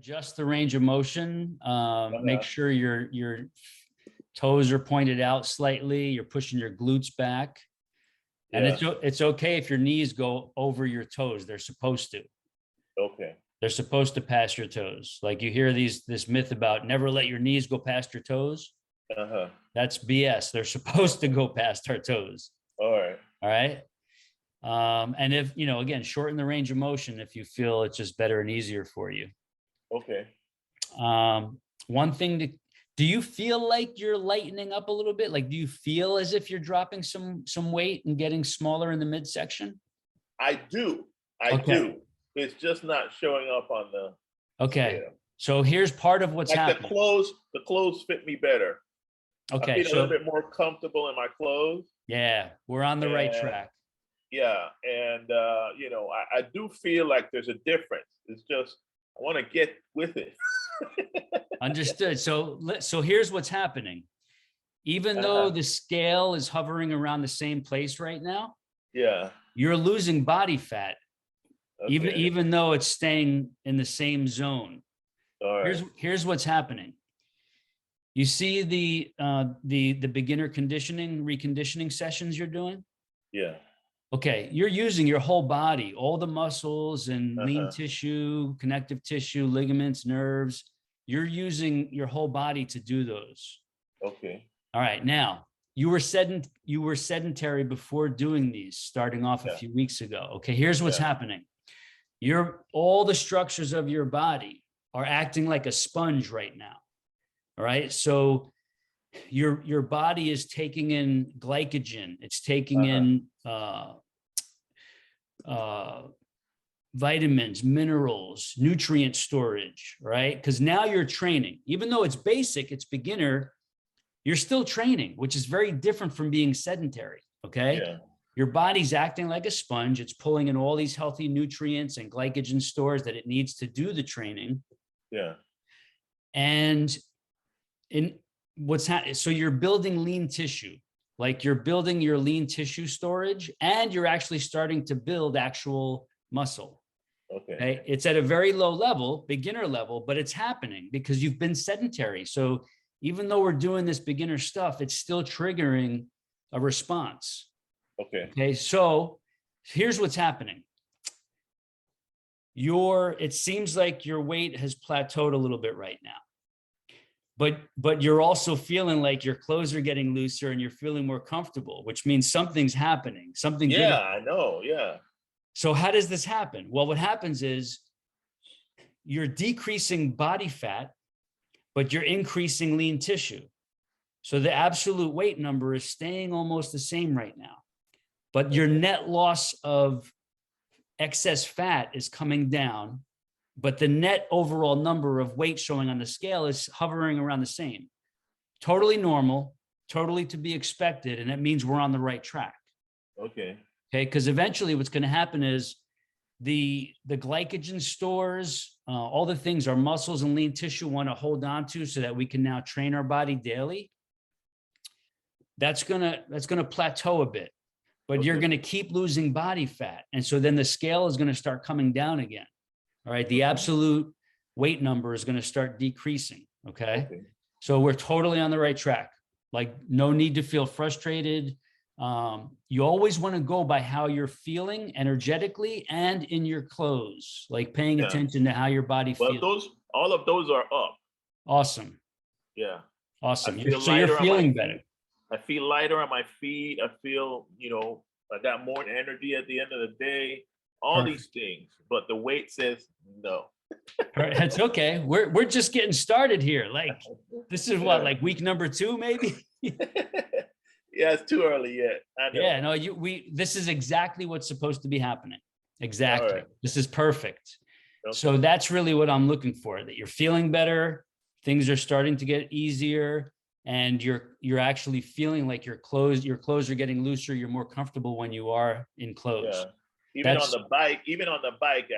adjust the range of motion. Make sure your toes are pointed out slightly. You're pushing your glutes back. And it's okay if your knees go over your toes. They're supposed to. Okay. They're supposed to pass your toes. Like you hear this myth about never let your knees go past your toes. That's BS. They're supposed to go past our toes. All right. All right. And if, again, shorten the range of motion if you feel it's just better and easier for you. Okay. One thing do you feel like you're lightening up a little bit? Like, do you feel as if you're dropping some weight and getting smaller in the midsection? I do. I do. It's just not showing up on the scale. So here's part of what's happening. The clothes fit me better. Okay. I feel a little bit more comfortable in my clothes. Yeah, we're on the right track. Yeah. And, I do feel like there's a difference. It's just, I want to get with it. Understood. So here's what's happening. Even though the scale is hovering around the same place right now, you're losing body fat, even though it's staying in the same zone. All right. Here's what's happening. You see the beginner reconditioning sessions you're doing? Yeah. Okay, you're using your whole body, all the muscles and lean tissue, connective tissue, ligaments, nerves. You're using your whole body to do those. Okay. All right. Now, you were sedentary before doing these, starting off a few weeks ago. Okay, here's what's happening. All the structures of your body are acting like a sponge right now. All right. So your body is taking in glycogen. It's taking in vitamins, minerals, nutrient storage, right? Because now you're training. Even though it's basic, it's beginner, you're still training, which is very different from being sedentary, okay? Yeah. Your body's acting like a sponge. It's pulling in all these healthy nutrients and glycogen stores that it needs to do the training. Yeah. And so you're building lean tissue, like you're building your lean tissue storage, and you're actually starting to build actual muscle. Okay. It's at a very low level, beginner level, but it's happening because you've been sedentary. So even though we're doing this beginner stuff, it's still triggering a response. Okay. So here's what's happening. It seems like your weight has plateaued a little bit right now, but you're also feeling like your clothes are getting looser and you're feeling more comfortable, which means something's happening. I know. Yeah. So how does this happen? Well, what happens is you're decreasing body fat, but you're increasing lean tissue. So the absolute weight number is staying almost the same right now, but your net loss of excess fat is coming down, but the net overall number of weight showing on the scale is hovering around the same. Totally normal, totally to be expected, and it means we're on the right track. Okay, because eventually what's going to happen is the glycogen stores, all the things our muscles and lean tissue want to hold on to so that we can now train our body daily. That's gonna plateau a bit, but you're gonna keep losing body fat. And so then the scale is gonna start coming down again. All right, the absolute weight number is gonna start decreasing, okay? So we're totally on the right track. Like, no need to feel frustrated. You always want to go by how you're feeling energetically and in your clothes, like paying attention to how your body feels. All of those are up. Awesome. Yeah. Awesome. So you're feeling better. I feel lighter on my feet. I feel, I got more energy at the end of the day. All these things, but the weight says no. That's okay. We're just getting started here. Like, this is what, like week number 2, maybe? Yeah, it's too early yet. I know. Yeah, no, this is exactly what's supposed to be happening. Exactly. Right. This is perfect. Okay. So that's really what I'm looking for, that you're feeling better, things are starting to get easier, and you're actually feeling like your clothes are getting looser, you're more comfortable when you are in clothes. Yeah. Even on the bike,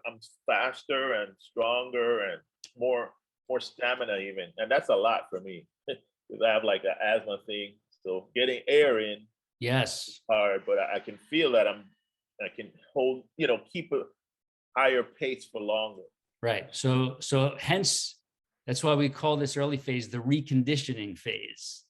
I'm faster and stronger and more stamina even. And that's a lot for me because I have like an asthma thing. So getting air in is hard, but I can feel that I can hold, keep a higher pace for longer. Right. So hence that's why we call this early phase the reconditioning phase.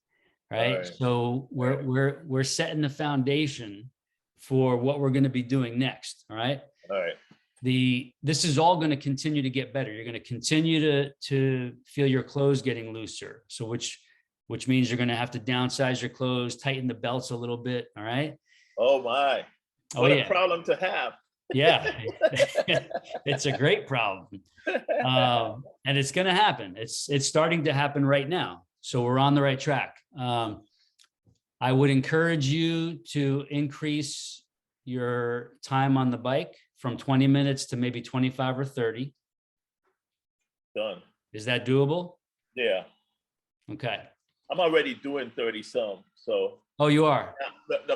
Right. Right. So we're setting the foundation for what we're going to be doing next. All right. All right. This is all going to continue to get better. You're going to continue to feel your clothes getting looser. So which means you're going to have to downsize your clothes, tighten the belts a little bit. All right. Oh my. Oh What a yeah. problem to have. Yeah. It's a great problem. And it's going to happen. It's starting to happen right now. So we're on the right track. I would encourage you to increase your time on the bike from 20 minutes to maybe 25 or 30. Done. Is that doable? Yeah. Okay. I'm already doing 30 some. So Oh, you are?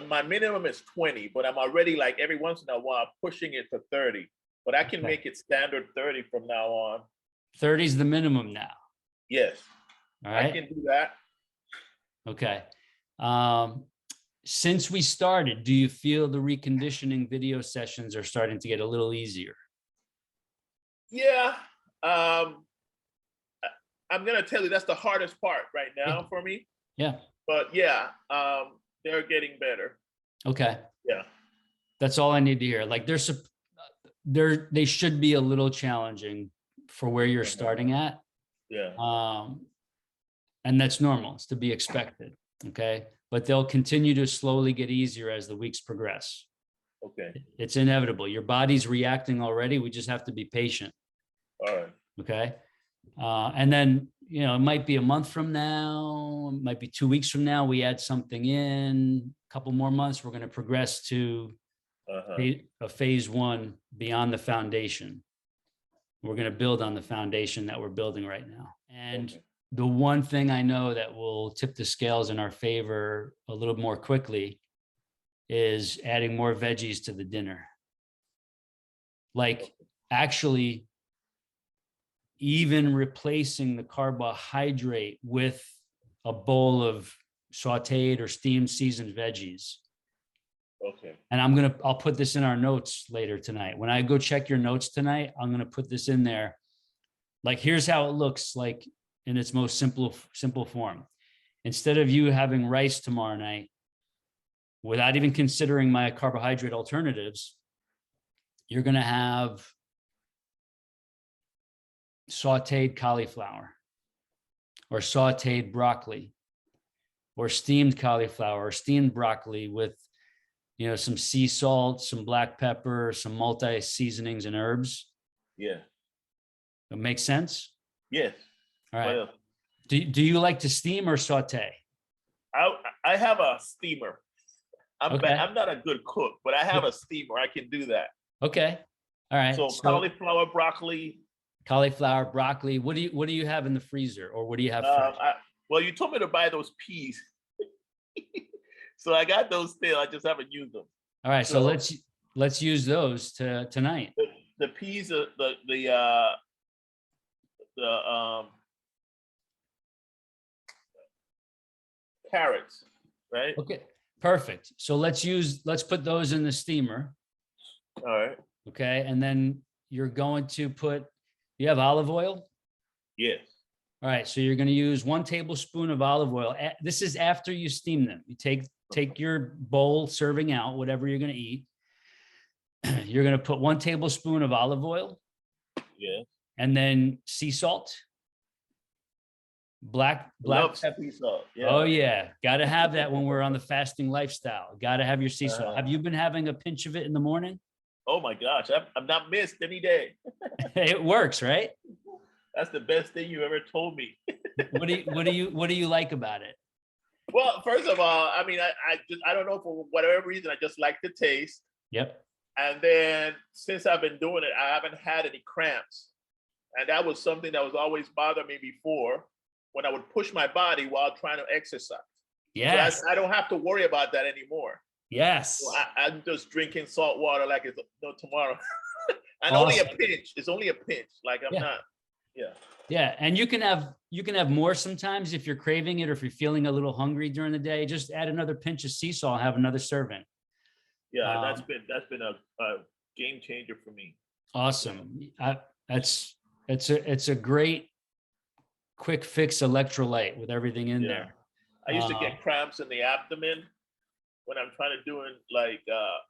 my minimum is 20, but I'm already like every once in a while pushing it to 30. But I can Okay. make it standard 30 from now on. 30 is the minimum now. Yes. All right. I can do that. Okay. Since we started, do you feel the reconditioning video sessions are starting to get a little easier? Yeah. I'm gonna tell you that's the hardest part right now for me. Yeah. But yeah, they're getting better. Okay. Yeah. That's all I need to hear. Like they should be a little challenging for where you're starting at. Yeah. And that's normal. It's to be expected. Okay. But they'll continue to slowly get easier as the weeks progress. Okay. It's inevitable. Your body's reacting already. We just have to be patient. All right. Okay. And then, it might be a month from now, it might be 2 weeks from now, we add something in, a couple more months, we're going to progress to a phase one beyond the foundation. We're going to build on the foundation that we're building right now. And the one thing I know that will tip the scales in our favor a little more quickly is adding more veggies to the dinner. Like actually even replacing the carbohydrate with a bowl of sauteed or steamed seasoned veggies. Okay. And I'll put this in our notes later tonight. When I go check your notes tonight, I'm going to put this in there. Like, here's how it looks like in its most simple form. Instead of you having rice tomorrow night, without even considering my carbohydrate alternatives, you're going to have sauteed cauliflower or sauteed broccoli or steamed cauliflower or steamed broccoli with, some sea salt, some black pepper, some multi-seasonings and herbs. Yeah. It makes sense? Yes. All right. Well, do you like to steam or saute? I have a steamer. I'm not a good cook, but I have a steamer. I can do that. Okay. All right. So cauliflower, broccoli. Cauliflower, broccoli. What do you have in the freezer, or what do you have fresh? Well, you told me to buy those peas. So I got those still. I just haven't used them. All right. So let's use those tonight. The peas, the carrots, right? Okay, perfect. So let's put those in the steamer. All right. Okay, and then you're going to you have olive oil? Yes. All right, so you're going to use 1 tablespoon of olive oil. This is after you steam them. You take your bowl serving out, whatever you're going to eat. You're going to put 1 tablespoon of olive oil. Yeah. And then sea salt. Black sea salt. Yeah. Oh yeah, got to have that when we're on the fasting lifestyle. Got to have your sea salt. Have you been having a pinch of it in the morning? Oh my gosh, I'm not missed any day. It works, right? That's the best thing you ever told me. What do you like about it? Well, first of all, I mean, I don't know, for whatever reason, I just like the taste. Yep. And then since I've been doing it, I haven't had any cramps. And that was something that was always bothering me before, when I would push my body while trying to exercise. Yes. So I don't have to worry about that anymore. Yes. So I'm just drinking salt water like it's no tomorrow. And awesome. Only a pinch. It's only a pinch. Like I'm not. Yeah. Yeah. And you can have more sometimes if you're craving it, or if you're feeling a little hungry during the day. Just add another pinch of sea salt and have another serving. Yeah, that's been a game changer for me. Awesome. it's a great quick fix electrolyte with everything in Yeah. there. I used to get cramps in the abdomen when I'm trying to doing like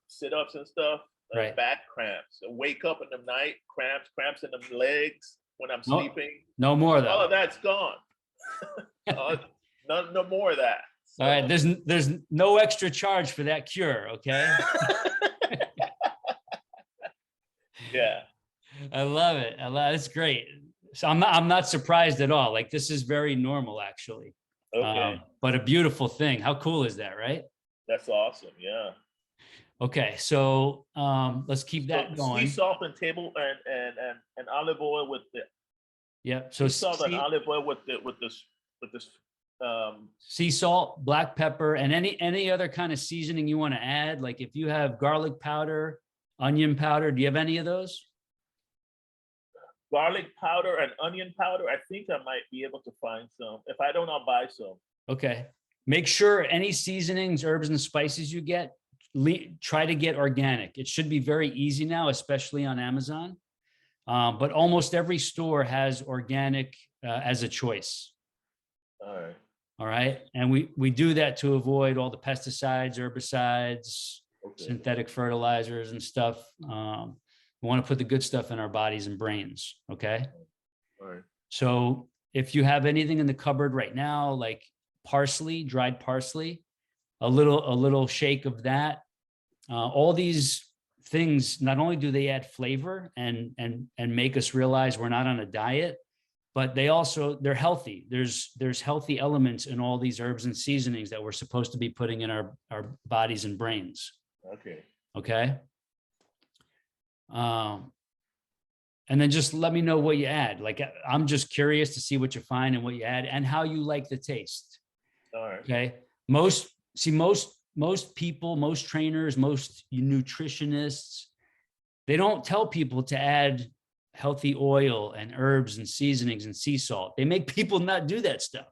sit-ups and stuff, Right. back cramps. I wake up in the night, cramps in the legs when I'm No, sleeping. no more All though. of that's gone. No more of that. All right, there's no extra charge for that cure, okay? Yeah. I love it. It's great. So I'm not surprised at all. Like this is very normal actually. Okay. But a beautiful thing. How cool is that, right? That's awesome. Yeah. Okay, so let's keep that So going. sea salt and and olive oil with the Yep. So sea salt and olive oil with this sea salt, black pepper, and any other kind of seasoning you want to add. Like if you have garlic powder, onion powder, do you have any of those? garlic powder and onion powder. I think I might be able to find some. If I don't, I'll buy some. Okay. Make sure any seasonings, herbs, and spices you get, try to get organic. It should be very easy now, especially on Amazon. But almost every store has organic as a choice. All right. All right. And we do that to avoid all the pesticides, herbicides, synthetic fertilizers and stuff. We want to put the good stuff in our bodies and brains. Okay. All right. So if you have anything in the cupboard right now, like parsley, dried parsley, a little shake of that, all these things, not only do they add flavor and make us realize we're not on a diet, but they're healthy. There's healthy elements in all these herbs and seasonings that we're supposed to be putting in our bodies and brains. Okay. Okay. And then just let me know what you add. Like, I'm just curious to see what you find and what you add and how you like the taste. All right. Okay. Most people, most trainers, most nutritionists, they don't tell people to add healthy oil and herbs and seasonings and sea salt. They make people not do that stuff.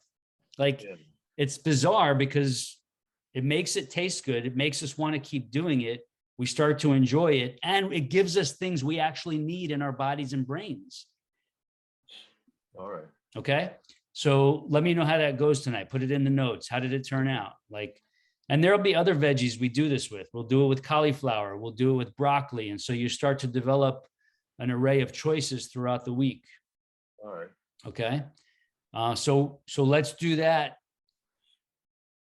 Like, it's bizarre because it makes it taste good. It makes us want to keep doing it. We start to enjoy it, and it gives us things we actually need in our bodies and brains. All right. Okay. So let me know how that goes tonight. Put it in the notes. How did it turn out? Like, and there'll be other veggies we do this with. We'll do it with cauliflower. We'll do it with broccoli. And so you start to develop an array of choices throughout the week. All right. Okay. So let's do that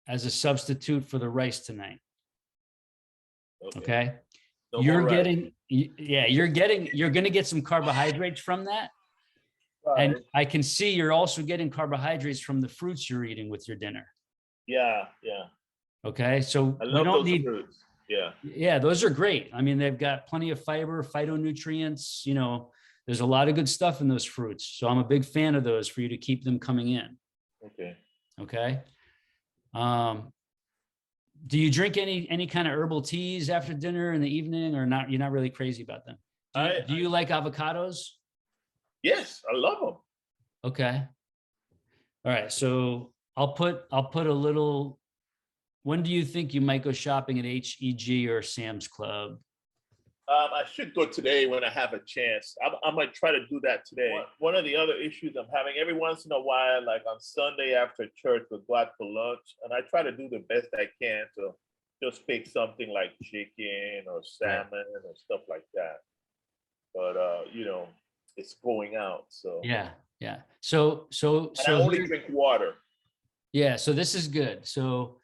as a substitute for the rice tonight. Okay. No You're more rice. you're going to get some carbohydrates from that. And I can see you're also getting carbohydrates from the fruits you're eating with your dinner. Yeah. Yeah. Okay. So I we love don't those need, fruits. Yeah. yeah, those are great. I mean, they've got plenty of fiber, phytonutrients, there's a lot of good stuff in those fruits. So I'm a big fan of those for you to keep them coming in. Okay. Okay. Do you drink any kind of herbal teas after dinner in the evening or not? You're not really crazy about them. Do you like avocados? Yes, I love them. Okay. All right. So I'll put a little, when do you think you might go shopping at HEG or Sam's Club? I should go today when I have a chance. I might try to do that today. One of the other issues I'm having every once in a while, like on Sunday after church, we'll go out for lunch, and I try to do the best I can to just pick something like chicken or salmon or stuff like that. But it's going out. So yeah. So I only drink water. Yeah. So this is good. So,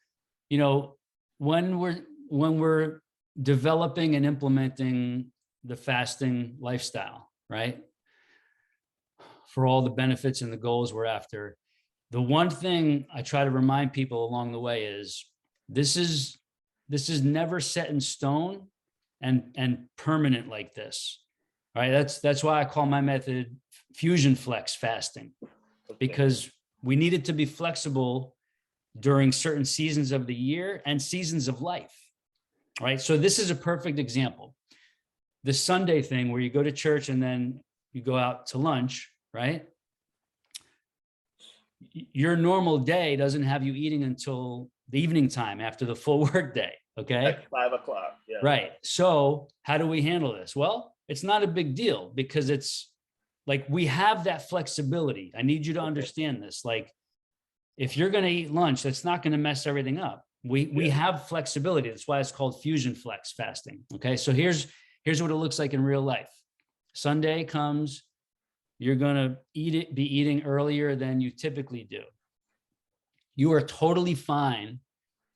when we're developing and implementing the fasting lifestyle, right? For all the benefits and the goals we're after, the one thing I try to remind people along the way is this is never set in stone and permanent like this. All right. That's why I call my method fusion flex fasting, because we need it to be flexible during certain seasons of the year and seasons of life. Right. So this is a perfect example. The Sunday thing where you go to church and then you go out to lunch, right? Your normal day doesn't have you eating until the evening time after the full work day. Okay. Like 5 o'clock. Yeah. Right. So how do we handle this? Well, it's not a big deal because it's like we have that flexibility. I need you to understand this. Like, if you're going to eat lunch, that's not going to mess everything up. We have flexibility. That's why it's called fusion flex fasting. Okay. So here's what it looks like in real life. Sunday comes, you're going to be eating earlier than you typically do. You are totally fine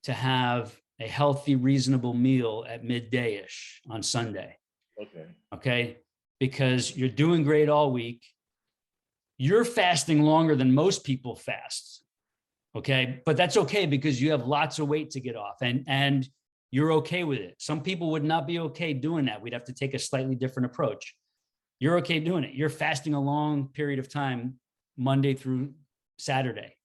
to have a healthy, reasonable meal at midday-ish on Sunday. Okay. Okay. Because you're doing great all week. You're fasting longer than most people fast. Okay. But that's okay because you have lots of weight to get off and you're okay with it. Some people would not be okay doing that. We'd have to take a slightly different approach. You're okay doing it. You're fasting a long period of time, Monday through Saturday.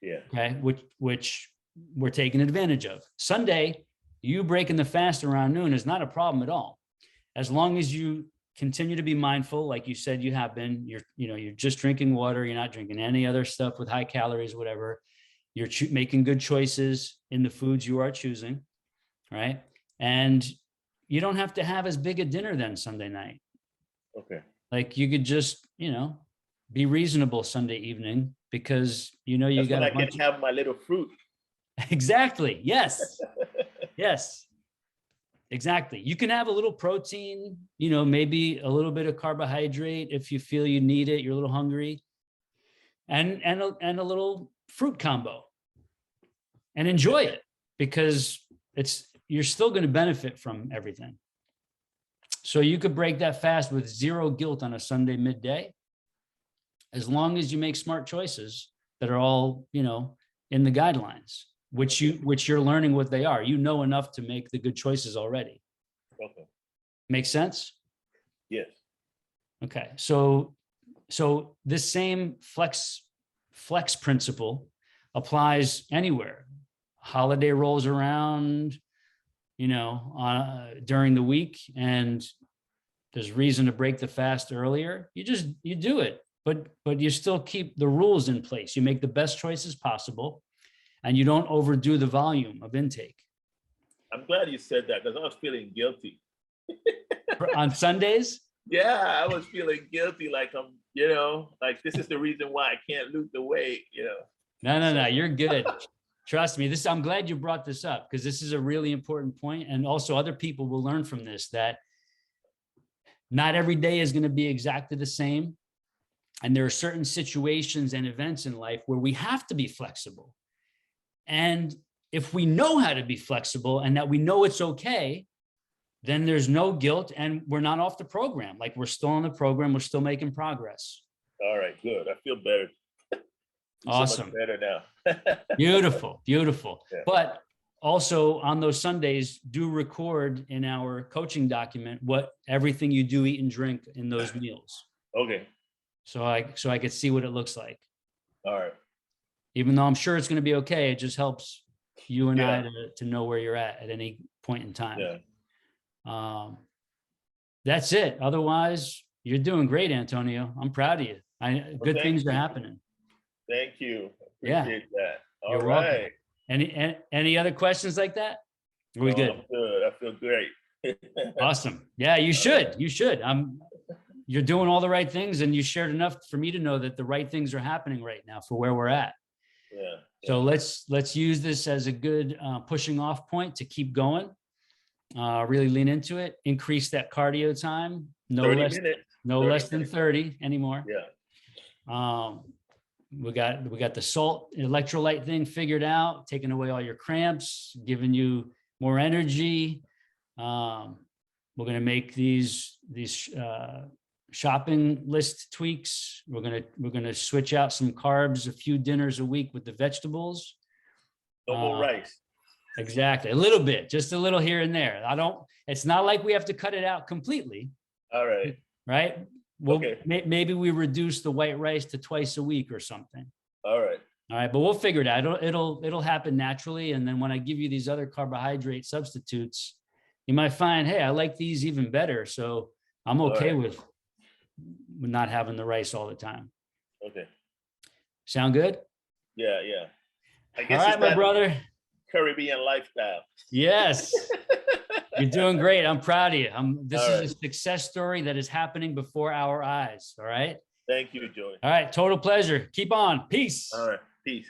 Yeah. Okay. Which we're taking advantage of. Sunday, you breaking the fast around noon is not a problem at all. As long as you continue to be mindful, like you said you have been, you're just drinking water, you're not drinking any other stuff with high calories, whatever. You're making good choices in the foods you are choosing, right? And you don't have to have as big a dinner then Sunday night. Okay. Like you could just, be reasonable Sunday evening because you That's got when a I bunch can have my little fruit. Exactly. Yes. Yes. Exactly. You can have a little protein, maybe a little bit of carbohydrate if you feel you need it, you're a little hungry, and a little fruit combo, and enjoy it because you're still going to benefit from everything. So you could break that fast with zero guilt on a Sunday midday, as long as you make smart choices that are all, in the guidelines, which you're learning what they are. You know enough to make the good choices already. Okay. Make sense? Yes. Okay. So this same flex principle applies anywhere. Holiday rolls around, during the week, and there's reason to break the fast earlier. You do it, but you still keep the rules in place. You make the best choices possible, and you don't overdo the volume of intake. I'm glad you said that because I was feeling guilty. On Sundays? Yeah, I was feeling guilty, like I'm, like this is the reason why I can't lose the weight, No, you're good. Trust me. I'm glad you brought this up because this is a really important point. And also other people will learn from this that not every day is going to be exactly the same. And there are certain situations and events in life where we have to be flexible. And if we know how to be flexible and that we know it's okay, then there's no guilt and we're not off the program. Like we're still on the program. We're still making progress. All right, good. I feel better. Awesome. So much better now. Beautiful. Yeah. But also on those Sundays, do record in our coaching document everything you do eat and drink in those meals. Okay. So I could see what it looks like. All right. Even though I'm sure it's going to be okay, it just helps you and I to know where you're at any point in time. Yeah. That's it. Otherwise, you're doing great, Antonio. I'm proud of you. Good things are happening. Thank you. Yeah. Appreciate that. All You're right. welcome. Any other questions like that? Are we good? I'm good. I feel great. Awesome. Yeah, you should. You should. You're doing all the right things, and you shared enough for me to know that the right things are happening right now for where we're at. Yeah. So let's use this as a good pushing off point to keep going. Really lean into it. Increase that cardio time. No 30 less. minutes. No 30 less than minutes. 30 anymore. Yeah. We got the salt electrolyte thing figured out, taking away all your cramps, giving you more energy. We're going to make these shopping list tweaks. We're going to switch out some carbs, a few dinners a week with the vegetables. No more rice. Exactly. A little bit, just a little here and there. It's not like we have to cut it out completely. All right. Right. Well, Okay. maybe we reduce the white rice to twice a week or something. All right. All right, but we'll figure it out. It'll happen naturally. And then when I give you these other carbohydrate substitutes, you might find, hey, I like these even better. So I'm okay with not having the rice all the time. Okay. Sound good? Yeah. I guess all right, my brother. Caribbean lifestyle. Yes. You're doing great. I'm proud of you. This is right. a success story that is happening before our eyes. All right. Thank you, Joey. All right. Total pleasure. Keep on. Peace. All right. Peace.